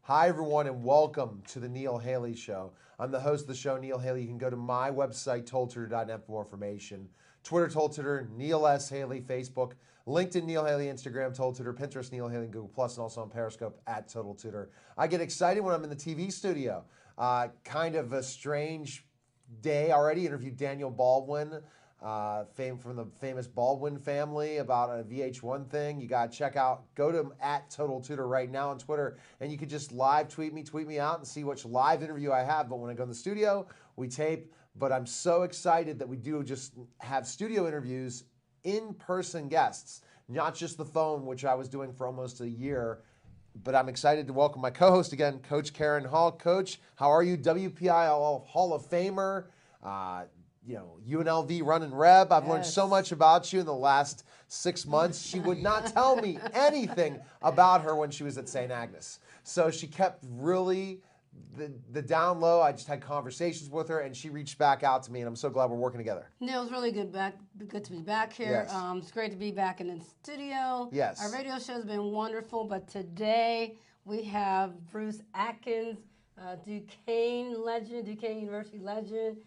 Hi, everyone, and welcome to the Neil Haley Show. I'm the host of the show, Neil Haley. You can go to my website, totaltutor.net, for more information. Twitter, Total Tutor, Neil S. Haley, Facebook, LinkedIn, Neil Haley, Instagram, Total Tutor, Pinterest, Neil Haley, and Google+, and also on Periscope at Total Tutor. I get excited when I'm in the TV studio. Kind of a strange day already. Interviewed Daniel Baldwin, fame from the famous Baldwin family, about a VH1 thing. You got to check out, go to at Total Tutor right now on Twitter, and you can just live tweet me out and see which live interview I have. But when I go in the studio, we tape. But I'm so excited that we do just have studio interviews, in-person guests, not just the phone, which I was doing for almost a year. But I'm excited to welcome my co-host again, Coach Karen Hall. Coach, how are you? WPI Hall of Famer, UNLV running Reb. I've learned so much about you in the last 6 months. She would not tell me anything about her when she was at St. Agnes. So she kept really the down low. I just had conversations with her, and she reached back out to me, and I'm so glad we're working together. Neil, it's really good to be back here. Yes. It's great to be back in the studio. Yes. Our radio show has been wonderful, but today we have Bruce Adkins, Duquesne University legend,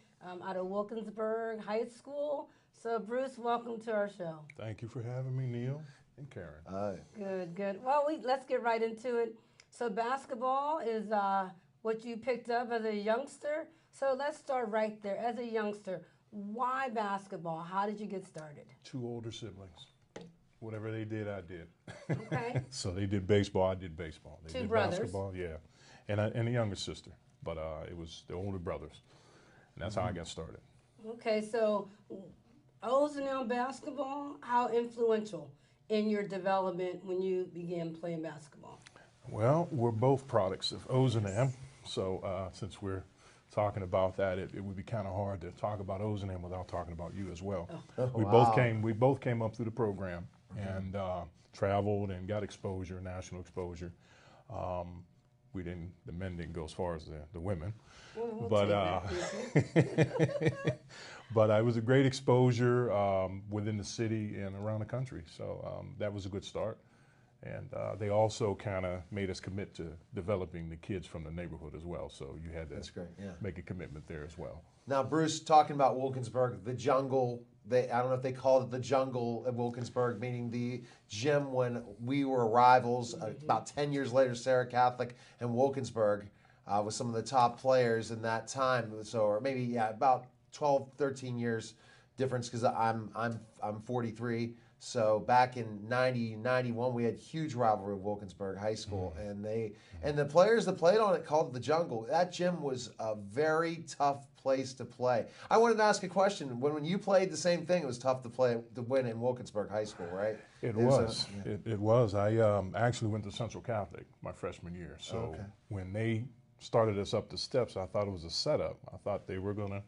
out of Wilkinsburg High School. So, Bruce, welcome to our show. Thank you for having me, Neil and Karen. Good. Well, let's get right into it. So, basketball is what you picked up as a youngster. So, let's start right there. As a youngster, why basketball? How did you get started? 2 older siblings. Whatever they did, I did. Okay. So they did baseball, I did baseball. They 2 did brothers. Basketball, yeah. And a younger sister, but it was the older brothers. And that's how I got started. Okay, so Ozanel basketball, how influential in your development when you began playing basketball? Well, we're both products of Ozanam. So since we're talking about that, it would be kind of hard to talk about Ozanam without talking about you as well. We both came up through the program and traveled and got exposure, national exposure. The men didn't go as far as the women, but it was a great exposure within the city and around the country. So that was a good start. And they also kind of made us commit to developing the kids from the neighborhood as well. So you had to make a commitment there as well. Now, Bruce, talking about Wilkinsburg, the jungle, I don't know if they called it the jungle at Wilkinsburg, meaning the gym when we were rivals. About 10 years later, Sarah Catholic and Wilkinsburg was some of the top players in that time. So, or maybe, about 12, 13 years difference because I'm 43. So back in 90, 91, we had huge rivalry with Wilkinsburg High School, and the players that played on it called it the jungle. That gym was a very tough place to play. I wanted to ask a question. When you played the same thing, it was tough to win in Wilkinsburg High School, right? It was. I actually went to Central Catholic my freshman year. So when they started us up the steps, I thought it was a setup. I thought they were going to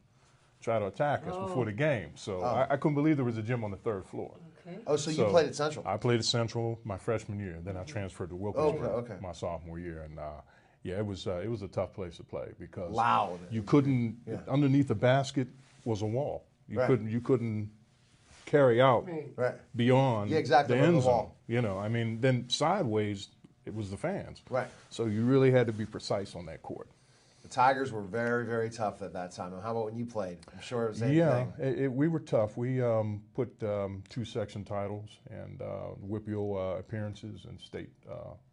try to attack us before the game. So I couldn't believe there was a gym on the 3rd floor. Okay. Oh, so you played at Central? I played at Central my freshman year. Then I transferred to Wilkinsburg my sophomore year, and it was a tough place to play because you couldn't underneath the basket was a wall. You couldn't carry out beyond the end zone. Then sideways it was the fans. Right. So you really had to be precise on that court. The Tigers were very, very tough at that time. How about when you played? I'm sure it was the same thing. We were tough. We put 2 section titles and WIPIO appearances and state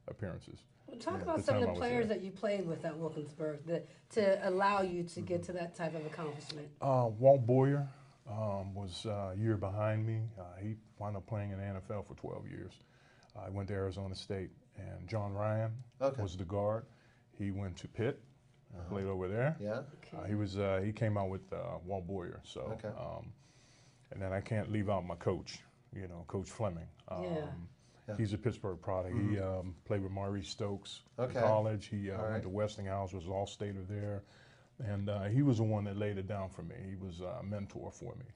appearances. Well, talk about some of the players that you played with at Wilkinsburg to allow you to get to that type of accomplishment. Walt Boyer was a year behind me. He wound up playing in the NFL for 12 years. I went to Arizona State. And John Ryan was the guard. He went to Pitt. Played over there. Yeah. He came out with Walt Boyer. So, and then I can't leave out my coach. Coach Fleming. He's a Pittsburgh product. He played with Maurice Stokes in college. He went to Westinghouse, was all-stater there, and he was the one that laid it down for me. He was a mentor for me.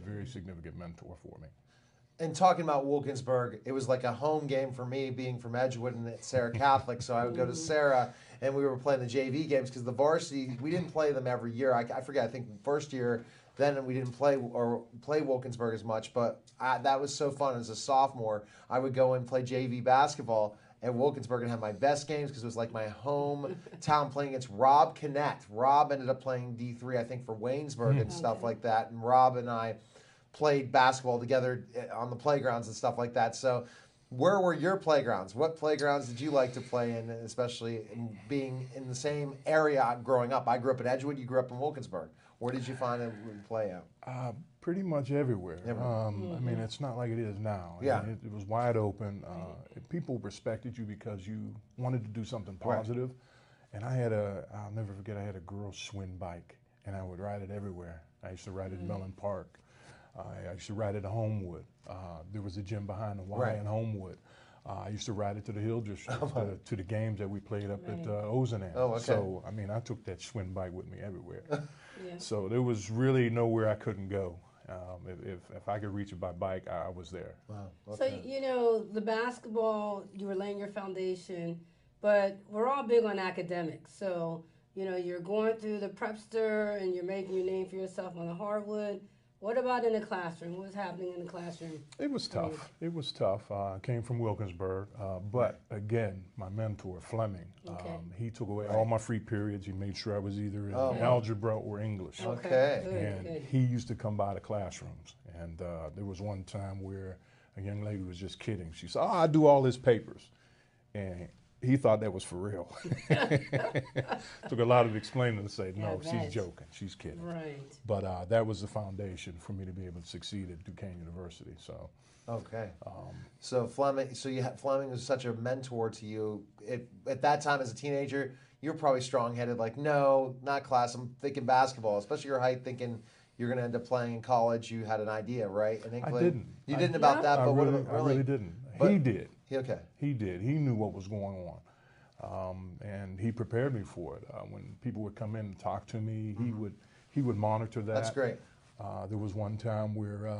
Very significant mentor for me. And talking about Wilkinsburg, it was like a home game for me, being from Edgewood and at Sarah Catholic. So I would go to Sarah, and we were playing the JV games because the varsity, we didn't play them every year. I forget. I think first year, then we didn't play Wilkinsburg as much. But that was so fun. As a sophomore, I would go and play JV basketball. at Wilkinsburg and had my best games because it was like my hometown playing against Rob Connect. Rob ended up playing D3, I think, for Waynesburg and stuff like that. And Rob and I played basketball together on the playgrounds and stuff like that. So where were your playgrounds? What playgrounds did you like to play in, especially being in the same area growing up? I grew up in Edgewood. You grew up in Wilkinsburg. Where did you find it play at? Pretty much everywhere. I mean, it's not like it is now. Yeah. I mean, it was wide open. People respected you because you wanted to do something positive. And I'll never forget, I had a girl swing bike, and I would ride it everywhere. I used to ride it in Mellon Park. I used to ride it at Homewood. There was a gym behind the Y in Homewood. I used to ride it to the Hill District, to the games that we played up at Ozanam. Oh, okay. So, I mean, I took that swing bike with me everywhere. So there was really nowhere I couldn't go. If I could reach it by bike, I was there. Wow. Okay. So, you know, the basketball, you were laying your foundation, but we're all big on academics. So, you know, you're going through the prepster and you're making your name for yourself on the hardwood. What about in the classroom? What was happening in the classroom? It was tough. It was tough. I came from Wilkinsburg, but again, my mentor, Fleming, he took away all my free periods. He made sure I was either in algebra or English. Okay. Good. He used to come by the classrooms. And there was one time where a young lady was just kidding. She said, I do all his papers. And he thought that was for real. Took a lot of explaining to say, no, she's joking, she's kidding. Right. But that was the foundation for me to be able to succeed at Duquesne University. So. Okay. So Fleming was such a mentor to you. At that time as a teenager, you were probably strong-headed, like, no, not class, I'm thinking basketball, especially your height, thinking you're going to end up playing in college. You had an idea, right? I didn't. You didn't about that, but I what really, about I really didn't. He did. Okay. He did. He knew what was going on, and he prepared me for it. When people would come in and talk to me, he would monitor that. That's great. There was one time where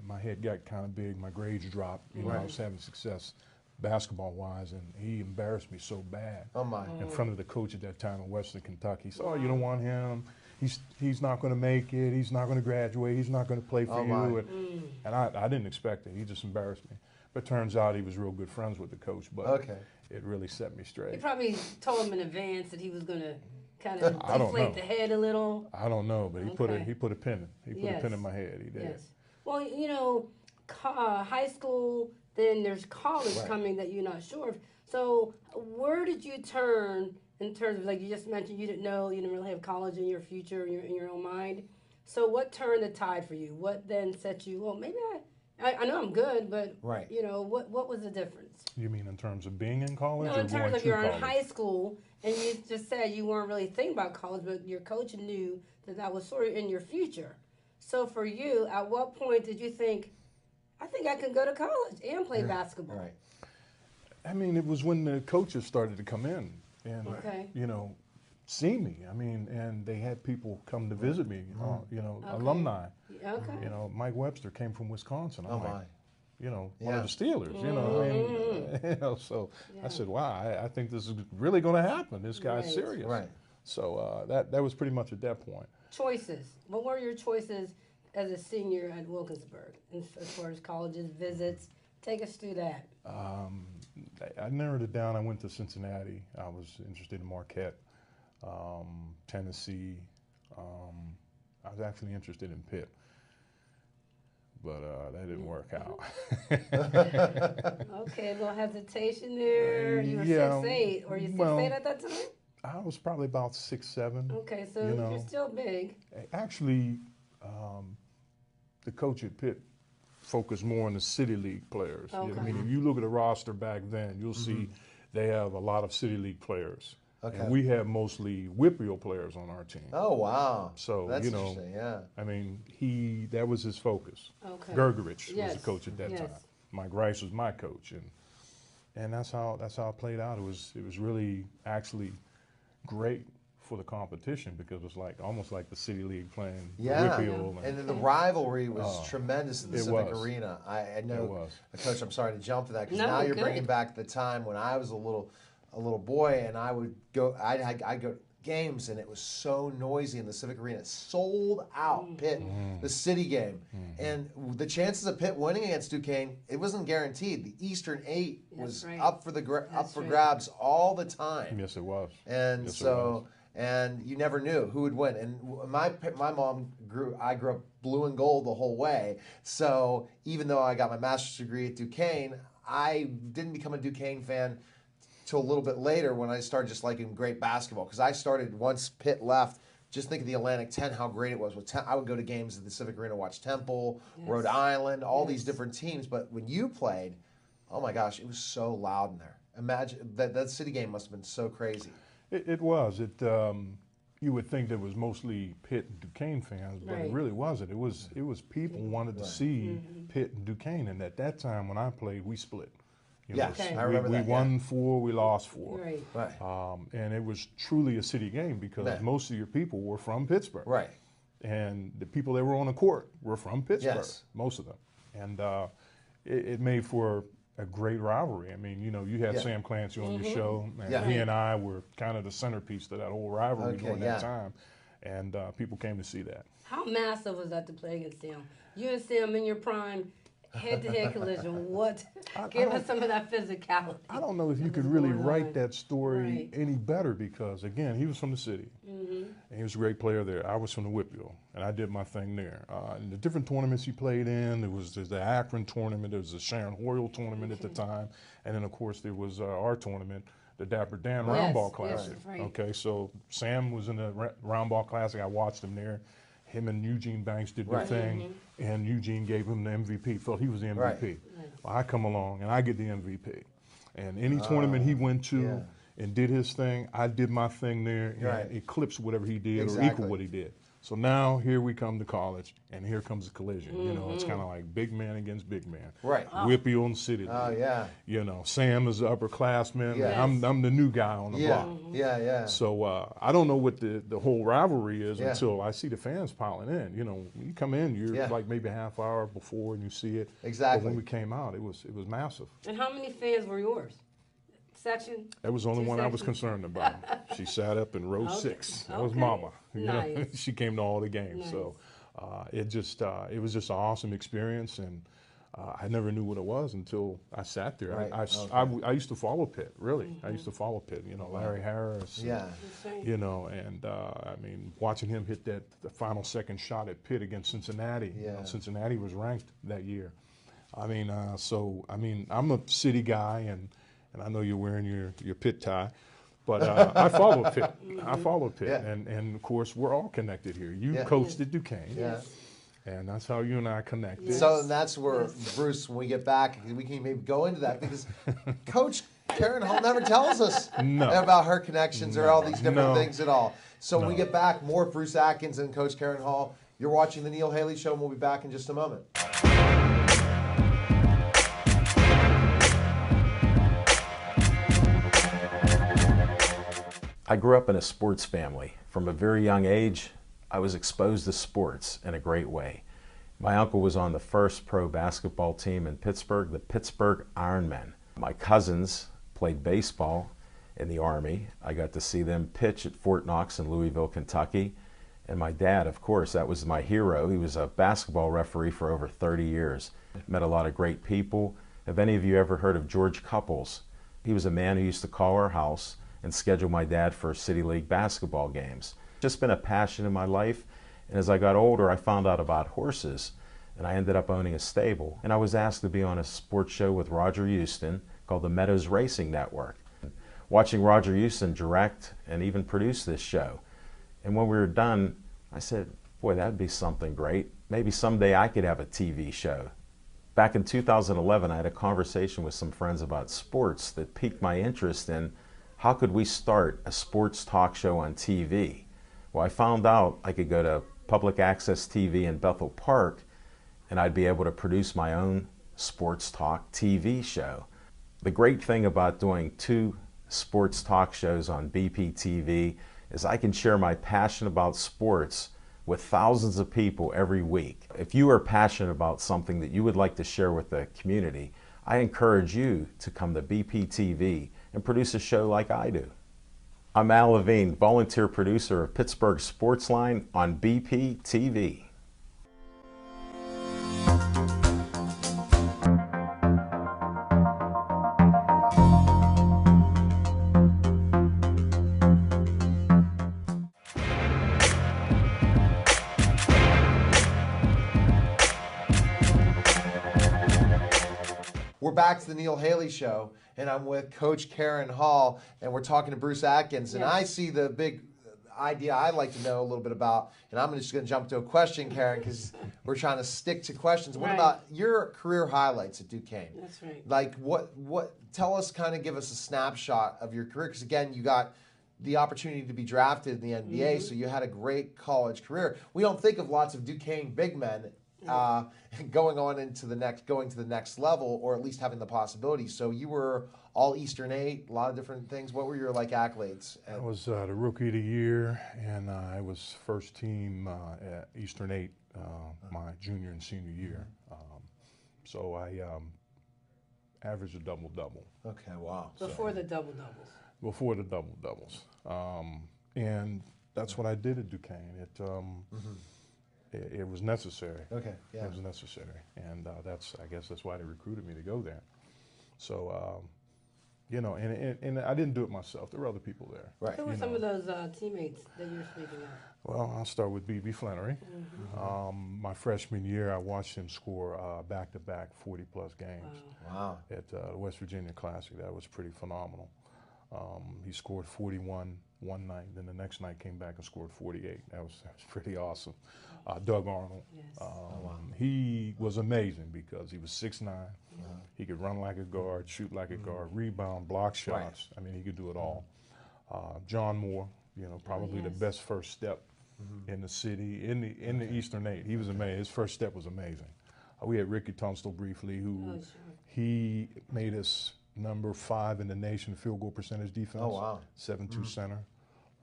my head got kind of big, my grades dropped. You know, I was having success basketball-wise, and he embarrassed me so bad. Oh my! In front of the coach at that time in Western Kentucky. He said, "Oh, you don't want him. He's not going to make it. He's not going to graduate. He's not going to play for you." And I didn't expect it. He just embarrassed me. But turns out he was real good friends with the coach. But it really set me straight. He probably told him in advance that he was going to kind of deflate the head a little. I don't know, but he put a pin in my head. He did. Yes. Well, you know, high school, then there's college coming that you're not sure of. So where did you turn in terms of, like you just mentioned, you didn't really have college in your future, in your own mind. So what turned the tide for you? What then set you, well, maybe I know I'm good, but you know, what was the difference? You mean in terms of being in college? No, in terms of you're in high school and you just said you weren't really thinking about college, but your coach knew that was sort of in your future. So for you, at what point did you think, I think I can go to college and play basketball? Right. I mean, it was when the coaches started to come in and, you know, see me. I mean, and they had people come to visit me, you know, alumni. Okay. You know, Mike Webster came from Wisconsin. I'm like, you know, one of the Steelers, you know. I mean, you know, so I said, wow, I think this is really going to happen. This guy's serious. Right. So that was pretty much at that point. Choices. What were your choices as a senior at Wilkinsburg as far as colleges, visits? Take us through that. I narrowed it down. I went to Cincinnati. I was interested in Marquette, Tennessee. I was actually interested in Pitt, but that didn't work out. Okay, a little hesitation there. You were 6'8". Were you 6'8" at that time? I was probably about 6'7". Okay, so you're still big. Actually, the coach at Pitt focused more on the City League players. Okay. I mean, if you look at the roster back then, you'll see they have a lot of City League players. Okay. And we have mostly Whitfield players on our team. Oh, wow. So, that's you know, interesting, yeah. I mean, that was his focus. Okay. Gergerich was the coach at that time. Mike Rice was my coach. And that's how it played out. It was really actually great for the competition because it was like almost like the City League playing Whitfield. And then the rivalry was tremendous in the Civic Arena. I know, Coach, I'm sorry to jump to that because now you're bringing back the time when I was a little boy and I would go. I'd games, and it was so noisy in the Civic Arena. Sold out Pitt, the city game. And the chances of Pitt winning against Duquesne, it wasn't guaranteed. The Eastern 8 was up for grabs all the time. Yes, it was. And yes, so, and you never knew who would win. And my mom I grew up blue and gold the whole way. So even though I got my master's degree at Duquesne, I didn't become a Duquesne fan till a little bit later when I started just liking great basketball. Because I started, once Pitt left, just think of the Atlantic 10, how great it was. I would go to games at the Civic Arena, watch Temple, Rhode Island, all these different teams. But when you played, oh my gosh, it was so loud in there. Imagine, that city game must have been so crazy. It was. You would think that was mostly Pitt and Duquesne fans, but it really wasn't. It was people wanted to see Pitt and Duquesne. And at that time when I played, we split. I remember that. We won 4, we lost 4. Right. And it was truly a city game because most of your people were from Pittsburgh. Right. And the people that were on the court were from Pittsburgh, most of them. And it made for a great rivalry. I mean, you had Sam Clancy on your show, and he and I were kind of the centerpiece to that whole rivalry during that time. And people came to see that. How massive was that to play against Sam? You and Sam in your prime, head-to-head collision. Give us some of that physicality. I don't know if you could really write that story any better because, again, he was from the city, and he was a great player there. I was from the Whitfield, and I did my thing there. And the different tournaments he played in, there's the Akron tournament, there was the Sharon Hoyle tournament at the time, and then, of course, there was our tournament, the Dapper Dan Roundball Classic. Okay, so Sam was in the Roundball Classic. I watched him there. Him and Eugene Banks did their thing, and Eugene gave him the MVP, felt he was the MVP. Well, I come along, and I get the MVP. And any tournament he went to and did his thing, I did my thing there, and eclipsed whatever he did or equal what he did. So now here we come to college, and here comes the collision. It's kind of like big man against big man. Whitfield and City League. Sam is the upperclassman. I'm the new guy on the block. So I don't know what the whole rivalry is until I see the fans piling in. You come in, you're like maybe a half hour before, and you see it. But when we came out, it was massive. And how many fans were yours? Section? That was the only one I was concerned about. She sat up in row 6. That was Mama. She came to all the games. So it was just an awesome experience, and I never knew what it was until I sat there. I used to follow Pitt, really. I used to follow Pitt. Larry Harris. And I mean, watching him hit the final second shot at Pitt against Cincinnati. Cincinnati was ranked that year. I mean, I'm a city guy, and I know you're wearing your Pitt tie, but I follow Pitt. I follow Pitt, and of course we're all connected here. You coached at Duquesne, and that's how you and I connected. So that's where Bruce, when we get back, we can maybe go into that because Coach Karen Hall never tells us about her connections or all these different things at all. So when we get back, more Bruce Adkins and Coach Karen Hall. You're watching the Neil Haley Show, and we'll be back in just a moment. I grew up in a sports family. From a very young age, I was exposed to sports in a great way. My uncle was on the first pro basketball team in Pittsburgh, the Pittsburgh Ironmen. My cousins played baseball in the Army. I got to see them pitch at Fort Knox in Louisville, Kentucky. And my dad, of course, that was my hero. He was a basketball referee for over 30 years. Met a lot of great people. Have any of you ever heard of George Couples? He was a man who used to call our house and schedule my dad for City League basketball games. Just been a passion in my life, and as I got older I found out about horses, and I ended up owning a stable, and I was asked to be on a sports show with Roger Houston called the Meadows Racing Network. Watching Roger Houston direct and even produce this show, and when we were done I said, boy, that'd be something great. Maybe someday I could have a TV show. Back in 2011 I had a conversation with some friends about sports that piqued my interest in how could we start a sports talk show on TV? Well, I found out I could go to public access TV in Bethel Park and I'd be able to produce my own sports talk TV show. The great thing about doing 2 sports talk shows on BPTV is I can share my passion about sports with thousands of people every week. If you are passionate about something that you would like to share with the community, I encourage you to come to BPTV and produce a show like I do. I'm Al Levine, volunteer producer of Pittsburgh Sportsline on BPTV. We're back to the Neil Haley Show, and I'm with Coach Karen Hall, and we're talking to Bruce Adkins. And I see the big idea I'd like to know a little bit about, and I'm just going to jump to a question, Karen, because we're trying to stick to questions. What about your career highlights at Duquesne? That's right. Like, tell us, kind of give us a snapshot of your career, because again, you got the opportunity to be drafted in the NBA, so you had a great college career. We don't think of lots of Duquesne big men going to the next level, or at least having the possibility. So you were all Eastern 8, a lot of different things. What were your accolades? I was the Rookie of the Year, and I was first team at Eastern 8 my junior and senior year. So I averaged a double-double. Okay, wow. Before the double-doubles. Before the double-doubles. And that's what I did at Duquesne. It was necessary. Okay, yeah. It was necessary, and I guess that's why they recruited me to go there. So, and I didn't do it myself. There were other people there. Right. Who were some of those teammates that you're speaking of? Well, I'll start with B.B. Flannery. My freshman year, I watched him score back-to-back 40-plus games. Wow. At the West Virginia Classic. That was pretty phenomenal. He scored 41 one night, then the next night came back and scored 48. That was pretty awesome. Doug Arnold. Yes. He was amazing because he was 6'9". He could run like a guard, shoot like a guard, rebound, block shots. I mean, he could do it all. John Moore, probably the best first step in the city, in the Eastern 8. He was amazing. His first step was amazing. We had Ricky Tunstall briefly, who he made us number 5 in the nation field goal percentage defense. Oh, wow. 7-2 center.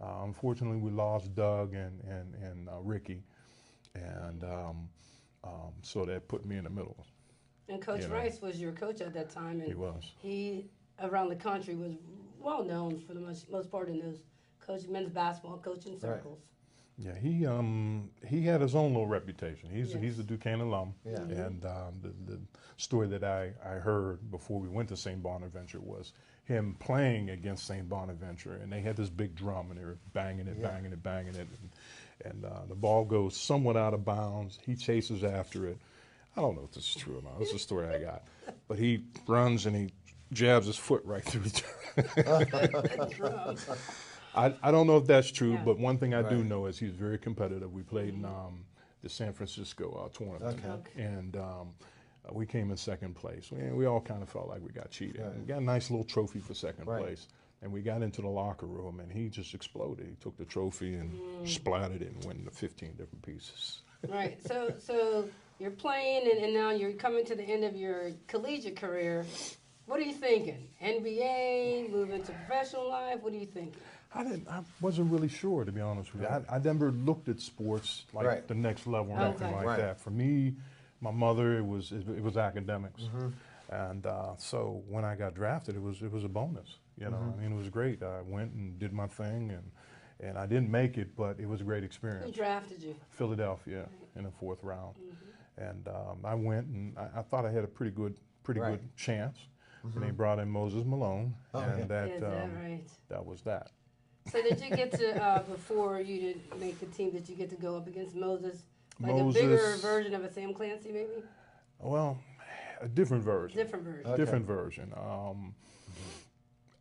Unfortunately, we lost Doug and Ricky, and so that put me in the middle. And Coach Rice was your coach at that time. And he was. He, around the country, was well known for the most part in those men's basketball coaching circles. Yeah, he had his own little reputation. He's a Duquesne alum, and the story that I heard before we went to St. Bonaventure was him playing against St. Bonaventure, and they had this big drum, and they were banging it, and the ball goes somewhat out of bounds. He chases after it. I don't know if this is true or not. This is a story I got, but he runs and he jabs his foot right through the drum. I don't know if that's true, but one thing I do know is he's very competitive. We played in the San Francisco tournament, and we came in second place. We all kind of felt like we got cheated. We got a nice little trophy for second place, and we got into the locker room, and he just exploded. He took the trophy and splattered it and went into 15 different pieces. Right. So you're playing, and now you're coming to the end of your collegiate career. What are you thinking? NBA, move into professional life? What are you thinking? I wasn't really sure, to be honest with you. I never looked at sports like the next level or anything like that. For me, my mother, it was academics, and so when I got drafted, it was a bonus. I mean, it was great. I went and did my thing, and I didn't make it, but it was a great experience. Who drafted you? Philadelphia in the 4th round, and I went and I thought I had a pretty good chance. And they brought in Moses Malone, and that was that. So did you get to, before you did make the team, did you get to go up against Moses? Like a bigger version of a Sam Clancy, maybe? Well, a different version. Different version.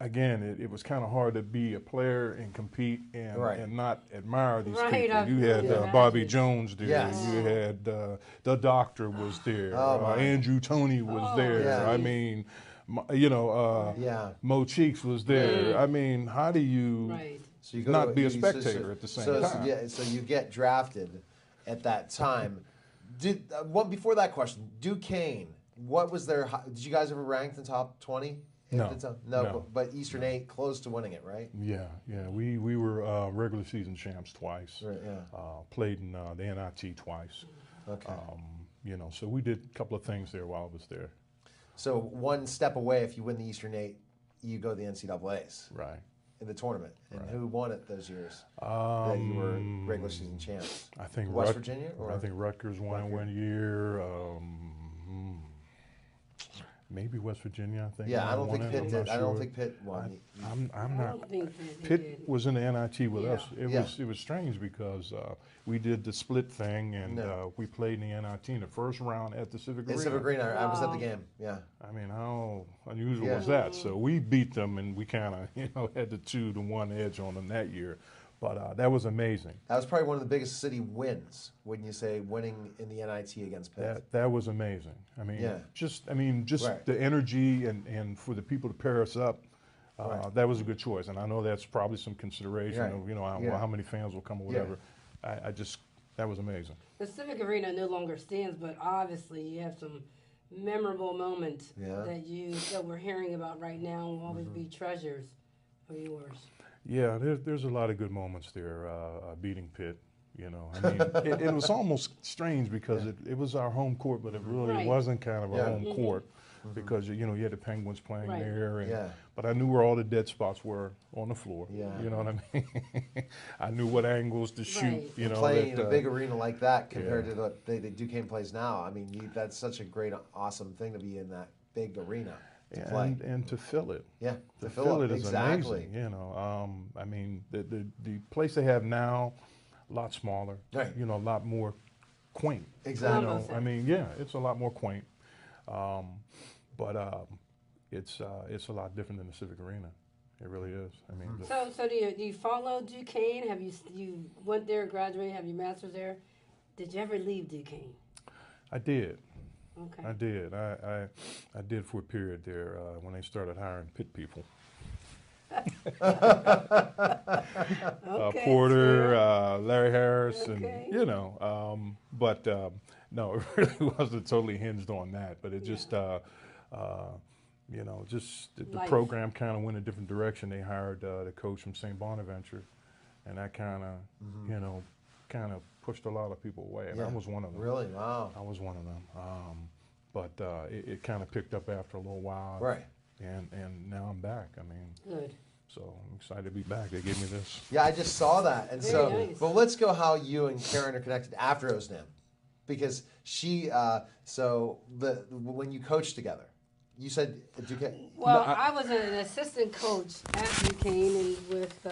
Again, it was kind of hard to be a player and compete and not admire these people. You had Bobby Jones there. You had the Doctor was there. Andrew Toney was there. I mean, Mo Cheeks was there. I mean, how do you not be a spectator at the same time? So you get drafted at that time. Before that question, Duquesne, what was their? Did you guys ever rank the top 20? No. But Eastern 8 close to winning it, right? Yeah. We were regular season champs twice. Right, played in the NIT twice. Okay. So we did a couple of things there while I was there. So one step away, if you win the Eastern 8, you go to the NCAAs. Right. in the tournament, and who won it those years that you were regular season champs? I think West Virginia. I think Rutgers won one year. Maybe West Virginia. I think. Yeah, I don't think Pitt did. I don't think Pitt won. I'm not. Pitt was in the NIT with us. Yeah. It was strange because we did the split thing and we played in the NIT in the first round at the Civic Arena. Civic Arena, I was at the game. Yeah. I mean, how unusual was that? So we beat them, and we kind of had the 2-1 edge on them that year. But that was amazing. That was probably one of the biggest city wins, wouldn't you say, winning in the NIT against Pitt? That was amazing. I mean, just Right. the energy and for the people to pair us up, that was a good choice. And I know that's probably some consideration of, how many fans will come or whatever. That was amazing. The Civic Arena no longer stands, but obviously you have some memorable moments that we're hearing about right now and will always be treasures of yours. Yeah, there's a lot of good moments there, beating Pitt. I mean, it was almost strange because it was our home court, but it really wasn't kind of a home court because, you had the Penguins playing there. But I knew where all the dead spots were on the floor. Yeah. You know what I mean? I knew what angles to shoot. Playing in a big arena like that compared to what the Duquesne plays now, I mean, that's such a great, awesome thing to be in that big arena. And to fill it. Yeah, to fill it is amazing. I mean, the place they have now, a lot smaller. Right. A lot more quaint. Exactly. I mean, it's a lot more quaint. But it's a lot different than the Civic Arena. It really is. I mean. So do you follow Duquesne? Have you went there, graduated, have your master's there? Did you ever leave Duquesne? I did. Okay. I did. I did for a period there when they started hiring Pitt people. Porter, Larry Harris, and but no, it really wasn't totally hinged on that. But it just, the program kind of went a different direction. They hired the coach from St. Bonaventure, and that kind of pushed a lot of people away. And I was one of them. Really? Wow. I was one of them. But it kind of picked up after a little while. Right. And now I'm back. I mean. Good. So I'm excited to be back. They gave me this. Yeah, I just saw that. And Very nice. But let's go how you and Karen are connected after OSNAM. Because she, when you coached together, you said Duquesne. Well, I was an assistant coach at Duquesne, and with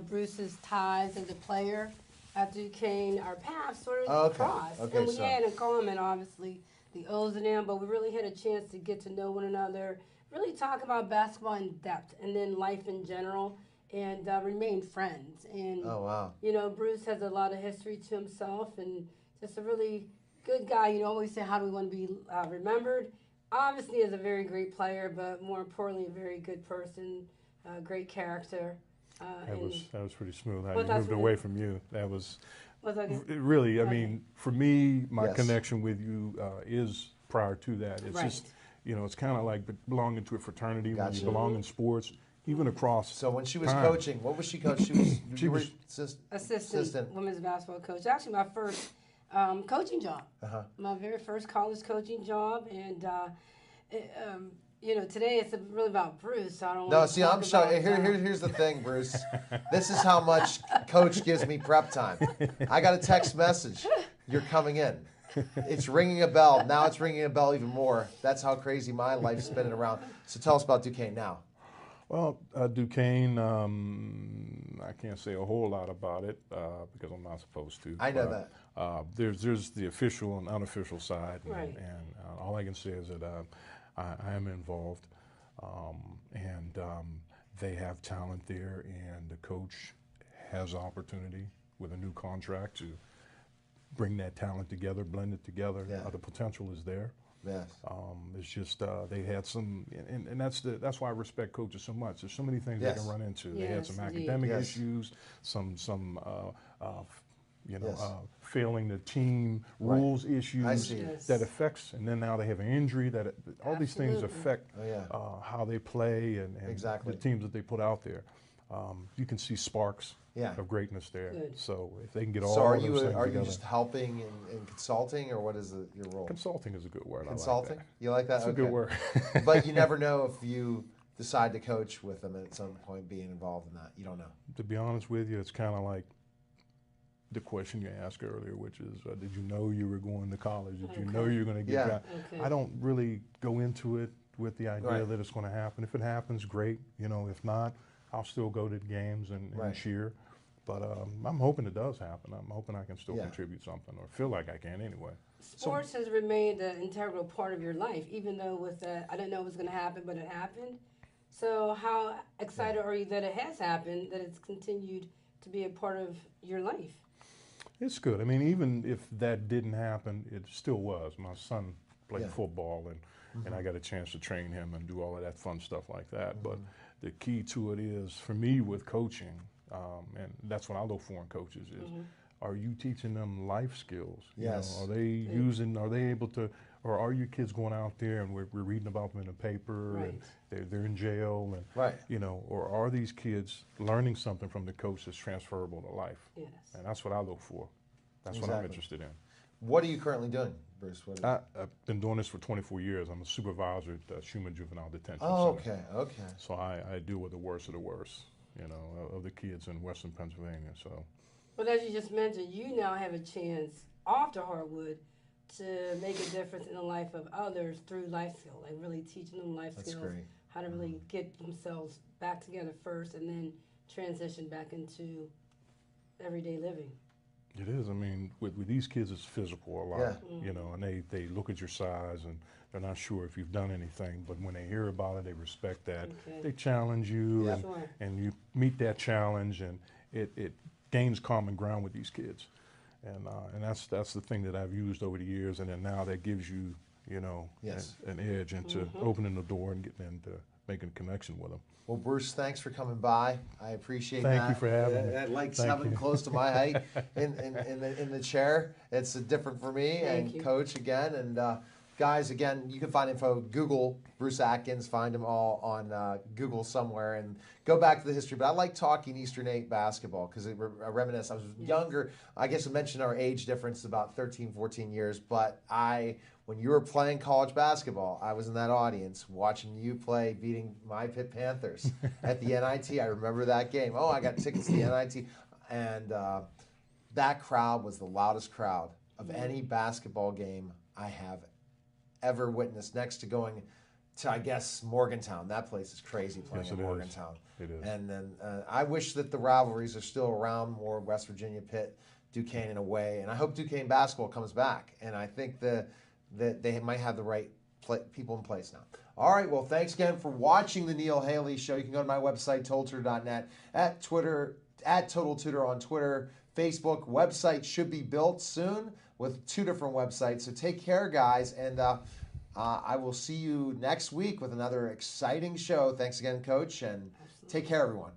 Bruce's ties as a player at Duquesne, our paths sort of crossed. Okay, and we had in common, obviously, the O's and M, but we really had a chance to get to know one another, really talk about basketball in depth, and then life in general, and remain friends. And Bruce has a lot of history to himself, and just a really good guy. Always say, how do we want to be remembered? Obviously, as a very great player, but more importantly, a very good person, great character. That was pretty smooth. How you moved away from you. That was really. I mean, for me, my connection with you is prior to that. It's just, it's kind of like belonging to a fraternity when you belong in sports, even across. So when she was coaching, what was she coaching? She was assistant women's basketball coach. Actually, my first coaching job. My very first college coaching job, and today it's really about Bruce. So I don't. No, see, I'm shocked. Here's the thing, Bruce. This is how much Coach gives me prep time. I got a text message. You're coming in. It's ringing a bell. Now it's ringing a bell even more. That's how crazy my life's spinning around. So tell us about Duquesne now. Well, Duquesne, I can't say a whole lot about it because I'm not supposed to. I know that. There's the official and unofficial side, and all I can say is that I am involved, and they have talent there, and the coach has opportunity with a new contract to bring that talent together, blend it together. The potential is there. Yes. It's just they had some, and that's why I respect coaches so much. There's so many things they can run into. They had some academic issues, some failing the team rules issues that affects, and then now they have an injury that all these things affect how they play and the teams that they put out there. You can see sparks of greatness there. Good. So if they can get all those things together. Are you just helping and consulting, or what is your role? Consulting is a good word. Consulting? I like that. You like that? It's a good word. But you never know if you decide to coach with them at some point, being involved in that? You don't know. To be honest with you, it's kind of like the question you asked earlier, which is, did you know you were going to college? Did you know you were going to get that? I don't really go into it with the idea that it's going to happen. If it happens, great. You know, if not, I'll still go to the games and cheer. But I'm hoping it does happen. I'm hoping I can still contribute something, or feel like I can anyway. Sports has remained an integral part of your life, even though with that, I didn't know it was going to happen, but it happened. So how excited are you that it has happened, that it's continued to be a part of your life? It's good. I mean, even if that didn't happen, it still was. My son played football, and I got a chance to train him and do all of that fun stuff like that. But the key to it is, for me with coaching, and that's what I look for in coaches, is are you teaching them life skills? Yes. You know, are they using, are they able to, or are your kids going out there and we're reading about them in the paper and they're in jail, and you know, or are these kids learning something from the coach that's transferable to life? Yes. And that's what I look for. That's what I'm interested in. What are you currently doing, Bruce? I've been doing this for 24 years. I'm a supervisor at Schumann Juvenile Detention Center. Center. Okay. So I deal with the worst of the worst, you know, of the kids in Western Pennsylvania. So. Well, as you just mentioned, you now have a chance off the hardwood to make a difference in the life of others through life skills, like really teaching them life skills, how to really get themselves back together first and then transition back into everyday living. It is. I mean, with these kids, it's physical a lot, you know, and they look at your size and they're not sure if you've done anything, but when they hear about it, they respect that. They challenge you, and you meet that challenge, and it gains common ground with these kids. And that's the thing that I've used over the years, and then now that gives you, you know, an edge into opening the door and getting into making a connection with them. Well, Bruce, thanks for coming by. I appreciate that. Thank you for having me. I like having close to my height in the chair. It's different for me. And Coach again. And guys, again, you can find info. Google Bruce Adkins. Find them all on Google somewhere. And go back to the history. But I like talking Eastern 8 basketball because I reminisce. I was younger. I guess I mentioned our age difference, about 13, 14 years. But when you were playing college basketball, I was in that audience watching you play, beating my Pitt Panthers at the NIT. I remember that game. Oh, I got tickets to the NIT. And that crowd was the loudest crowd of any basketball game I have ever witnessed, next to going to, I guess, Morgantown. That place is crazy playing in Morgantown. It is. And then I wish that the rivalries are still around more, West Virginia, Pitt, Duquesne in a way. And I hope Duquesne basketball comes back. And I think that they might have the right people in place now. All right, well, thanks again for watching the Neil Haley Show. You can go to my website, totaltutor.net, at Twitter, at Total Tutor on Twitter, Facebook. Website should be built soon with 2 different websites. So take care, guys, and I will see you next week with another exciting show. Thanks again, Coach, and take care, everyone.